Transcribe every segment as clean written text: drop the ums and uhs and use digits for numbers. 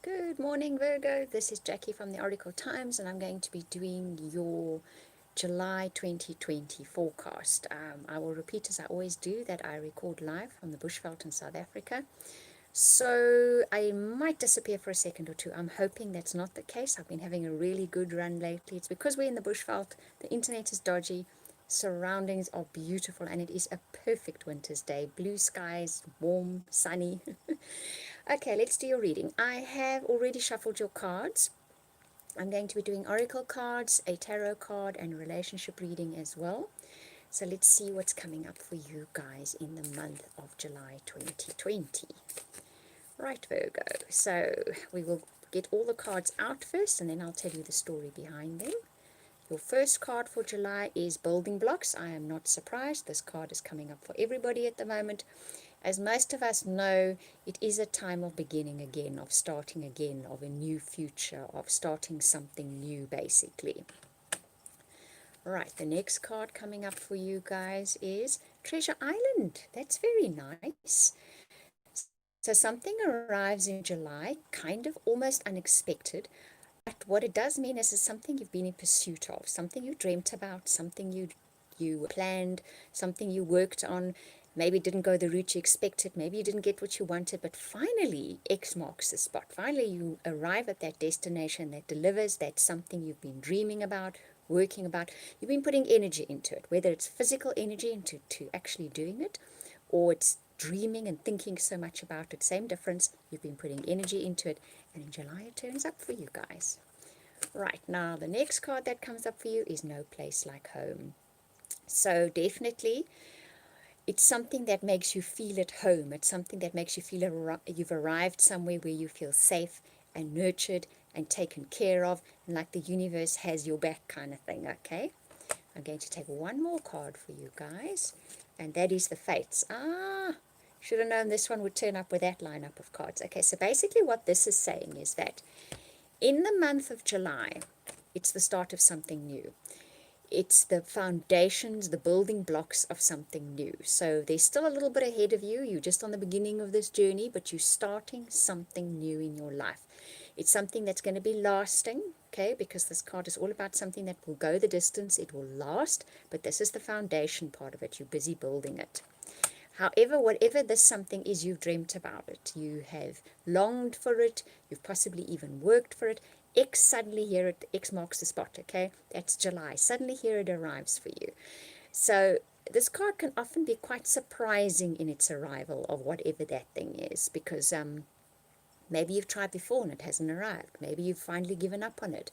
Good morning, Virgo. This is Jackie from the Oracle Times, and I'm going to be doing your July 2020 forecast. I will repeat, as I always do, that I record live from the Bushveld in South Africa. So I might disappear for a second or two. I'm hoping that's not the case. I've been having a really good run lately. It's because we're in the Bushveld, the internet is dodgy, surroundings are beautiful, and it is a perfect winter's day. Blue skies, warm, sunny. Okay, let's do your reading. I have already shuffled your cards. I'm going to be doing oracle cards, a tarot card, and a relationship reading as well. So let's see what's coming up for you guys in the month of July 2020. Right, Virgo. So we will get all the cards out first, and then I'll tell you the story behind them. Your first card for July is building blocks. I am not surprised. This card is coming up for everybody at the moment. As most of us know, it is a time of beginning again, of starting again, of a new future, of starting something new, basically. Right, the next card coming up for you guys is Treasure Island. That's very nice. So something arrives in July, kind of almost unexpected, but what it does mean is it's something you've been in pursuit of, something you dreamt about, something you planned, something you worked on. Maybe it didn't go the route you expected, maybe you didn't get what you wanted, but finally X marks the spot. Finally you arrive at that destination that delivers, that's something you've been dreaming about, working about. You've been putting energy into it, whether it's physical energy into actually doing it, or it's dreaming and thinking so much about it. Same difference. You've been putting energy into it, and in July it turns up for you guys. Right, now the next card that comes up for you is No Place Like Home. So definitely it's something that makes you feel at home. It's something that makes you feel you've arrived somewhere where you feel safe and nurtured and taken care of, and like the universe has your back, kind of thing. Okay, I'm going to take one more card for you guys, and that is the Fates. Should have known this one would turn up with that lineup of cards. Okay, so basically what this is saying is that in the month of July, it's the start of something new. It's the foundations, the building blocks of something new. So there's still a little bit ahead of you. You're just on the beginning of this journey, but you're starting something new in your life. It's something that's going to be lasting, okay, because this card is all about something that will go the distance. It will last, but this is the foundation part of it. You're busy building it. However, whatever this something is, you've dreamt about it. You have longed for it. You've possibly even worked for it. X suddenly here it X marks the spot, okay? That's July. Suddenly here it arrives for you. So this card can often be quite surprising in its arrival of whatever that thing is, because maybe you've tried before and it hasn't arrived. Maybe you've finally given up on it.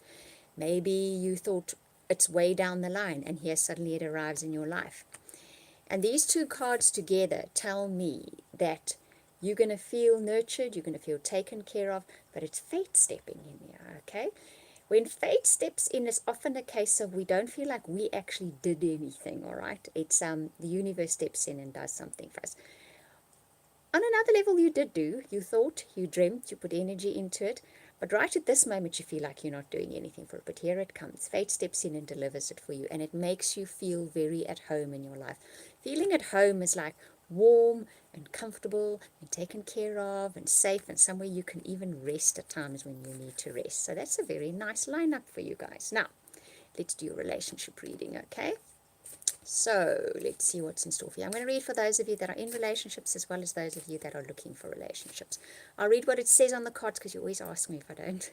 Maybe you thought it's way down the line and here suddenly it arrives in your life. And these two cards together tell me that you're going to feel nurtured, you're going to feel taken care of, but it's fate stepping in here, okay? When fate steps in, it's often a case of we don't feel like we actually did anything, all right? It's the universe steps in and does something for us. On another level, you did do, you thought, you dreamt, you put energy into it, but right at this moment, you feel like you're not doing anything for it. But here it comes. Fate steps in and delivers it for you, and it makes you feel very at home in your life. Feeling at home is like warm and comfortable and taken care of and safe, and somewhere you can even rest at times when you need to rest. So that's a very nice lineup for you guys. Now, let's do a relationship reading, okay? So let's see what's in store for you. I'm going to read for those of you that are in relationships as well as those of you that are looking for relationships. I'll read what it says on the cards because you always ask me if I don't.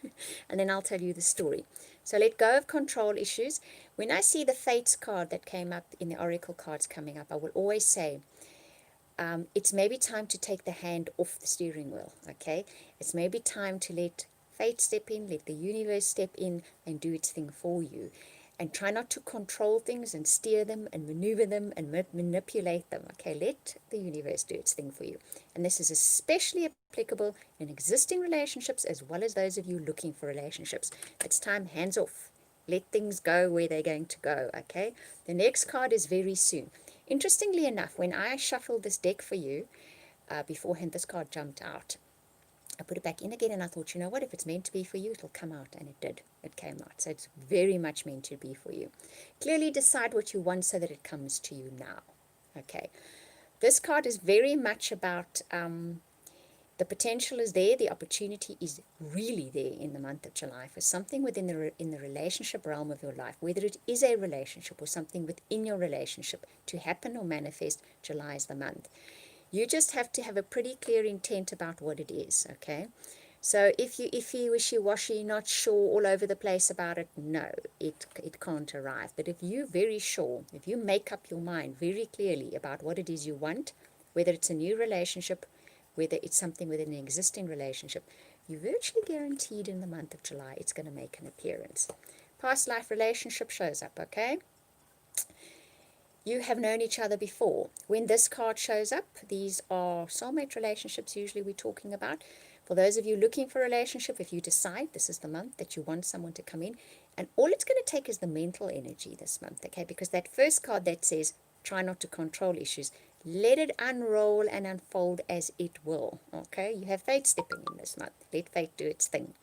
And then I'll tell you the story. So let go of control issues. When I see the Fates card that came up in the Oracle cards coming up, I will always say, it's maybe time to take the hand off the steering wheel, okay? It's maybe time to let fate step in, let the universe step in and do its thing for you. And try not to control things and steer them and maneuver them and manipulate them. Okay, let the universe do its thing for you. And this is especially applicable in existing relationships as well as those of you looking for relationships. It's time, hands off. Let things go where they're going to go, okay? The next card is very soon. Interestingly enough, when I shuffled this deck for you, beforehand, this card jumped out. I put it back in again and I thought, you know what, if it's meant to be for you, it'll come out. And it did. It came out. So it's very much meant to be for you. Clearly decide what you want so that it comes to you now. Okay. This card is very much about The potential is there, the opportunity is really there in the month of July for something within in the relationship realm of your life, whether it is a relationship or something within your relationship to happen or manifest. July is the month. You just have to have a pretty clear intent about what it is, okay? So if you iffy, wishy-washy, not sure, all over the place about it, no, it can't arrive. But if you're very sure, if you make up your mind very clearly about what it is you want, whether it's a new relationship, whether it's something within an existing relationship, you're virtually guaranteed in the month of July it's going to make an appearance. Past life relationship shows up, okay? You have known each other before. When this card shows up, these are soulmate relationships usually we're talking about. For those of you looking for a relationship, if you decide this is the month that you want someone to come in, and all it's going to take is the mental energy this month, okay? Because that first card that says, try not to control issues, let it unroll and unfold as it will, okay? You have fate stepping in this month. Let fate do its thing.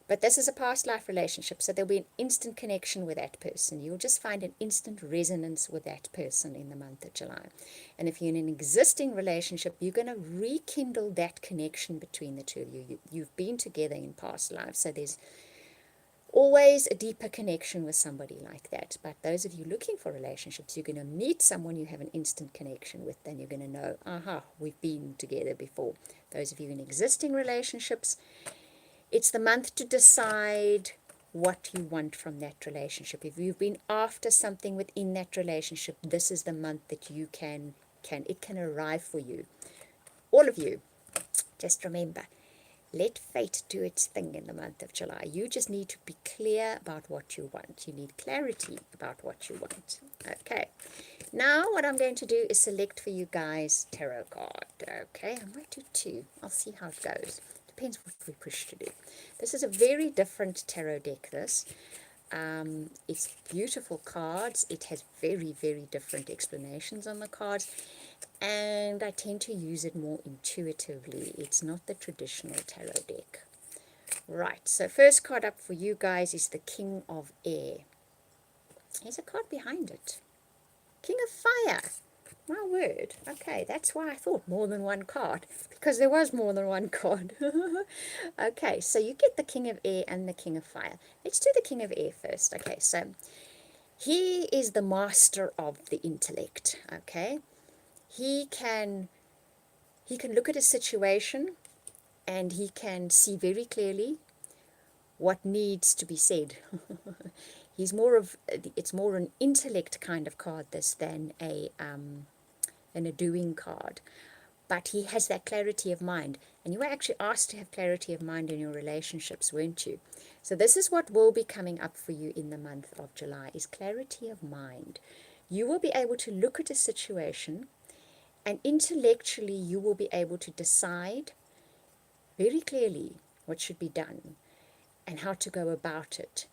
But this is a past life relationship, so there'll be an instant connection with that person. You'll just find an instant resonance with that person in the month of July. And if you're in an existing relationship, you're going to rekindle that connection between the two of you. You've been together in past lives, so there's always a deeper connection with somebody like that. But those of you looking for relationships, you're going to meet someone you have an instant connection with, then you're going to know, aha, we've been together before. Those of you in existing relationships, it's the month to decide what you want from that relationship. If you've been after something within that relationship, this is the month that you can arrive for you. All of you, just remember, let fate do its thing in the month of July. You just need to be clear about what you want. You need clarity about what you want. Okay. Now what I'm going to do is select for you guys tarot card. Okay, I might do two. I'll see how it goes. Depends what we push to do. This is a very different tarot deck, this. It's beautiful cards. It has very, very different explanations on the cards. And I tend to use it more intuitively. It's not the traditional tarot deck. Right, so first card up for you guys is the King of Air. There's a card behind it. King of Fire. My word. Okay, that's why I thought more than one card, because there was more than one card. Okay, so you get the King of Air and the King of Fire. Let's do the King of Air first. Okay, so he is the master of the intellect. Okay, he can look at a situation and he can see very clearly what needs to be said. It's more an intellect kind of card this than a doing card. But he has that clarity of mind. And you were actually asked to have clarity of mind in your relationships, weren't you? So this is what will be coming up for you in the month of July, is clarity of mind. You will be able to look at a situation and intellectually you will be able to decide very clearly what should be done and how to go about it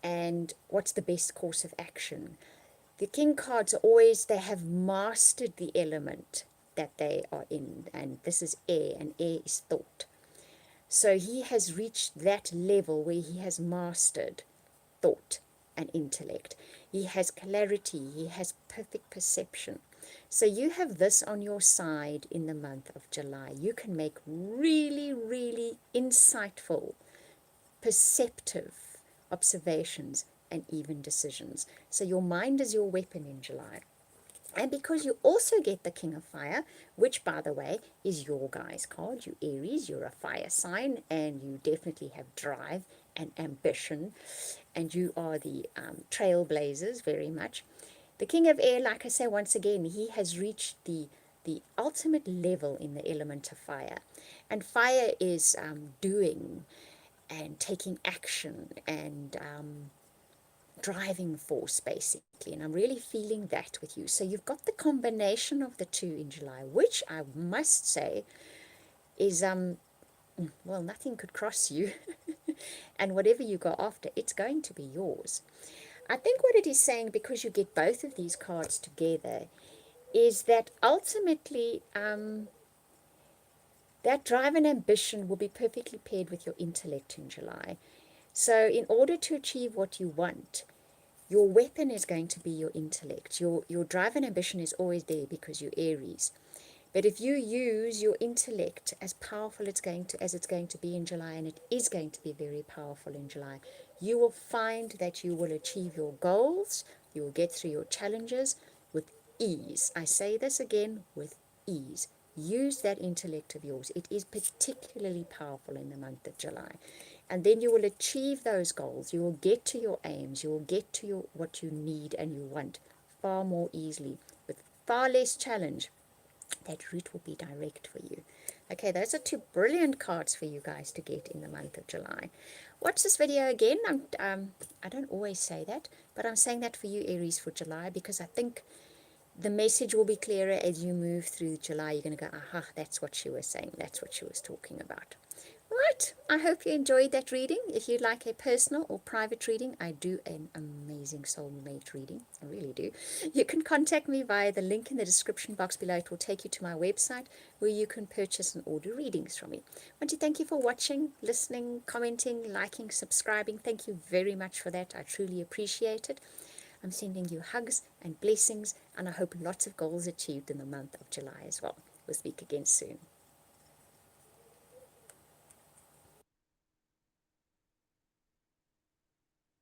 and what's the best course of action. The King cards are always, they have mastered the element that they are in, and this is air, and air is thought. So he has reached that level where he has mastered thought and intellect. He has clarity, he has perfect perception. So you have this on your side in the month of July. You can make really, really insightful, perceptive observations and even decisions. So your mind is your weapon in July. And because you also get the King of Fire, which, by the way, is your guy's card. You Aries, you're a fire sign, and you definitely have drive and ambition, and you are the trailblazers very much. The King of Air, like I say, once again, he has reached the ultimate level in the element of fire. And fire is doing and taking action and driving force, basically. And I'm really feeling that with you. So you've got the combination of the two in July, which I must say is, well, nothing could cross you. And whatever you go after, it's going to be yours. I think what it is saying, because you get both of these cards together, is that ultimately that drive and ambition will be perfectly paired with your intellect in July. So in order to achieve what you want, your weapon is going to be your intellect. Your drive and ambition is always there because you're Aries. But if you use your intellect as powerful as it's going to be in July, and it is going to be very powerful in July, you will find that you will achieve your goals, you will get through your challenges with ease. I say this again, with ease. Use that intellect of yours. It is particularly powerful in the month of July. And then you will achieve those goals. You will get to your aims. You will get to what you need and you want far more easily, with far less challenge. That route will be direct for you. Okay, those are two brilliant cards for you guys to get in the month of July. Watch this video again. I don't always say that, but I'm saying that for you, Aries, for July, because I think the message will be clearer as you move through July. You're going to go, aha, that's what she was saying. That's what she was talking about. Right, I hope you enjoyed that reading. If you'd like a personal or private reading, I do an amazing soulmate reading. I really do. You can contact me via the link in the description box below. It will take you to my website where you can purchase and order readings from me. I want to thank you for watching, listening, commenting, liking, subscribing. Thank you very much for that. I truly appreciate it. I'm sending you hugs and blessings, and I hope lots of goals achieved in the month of July as well. We'll speak again soon.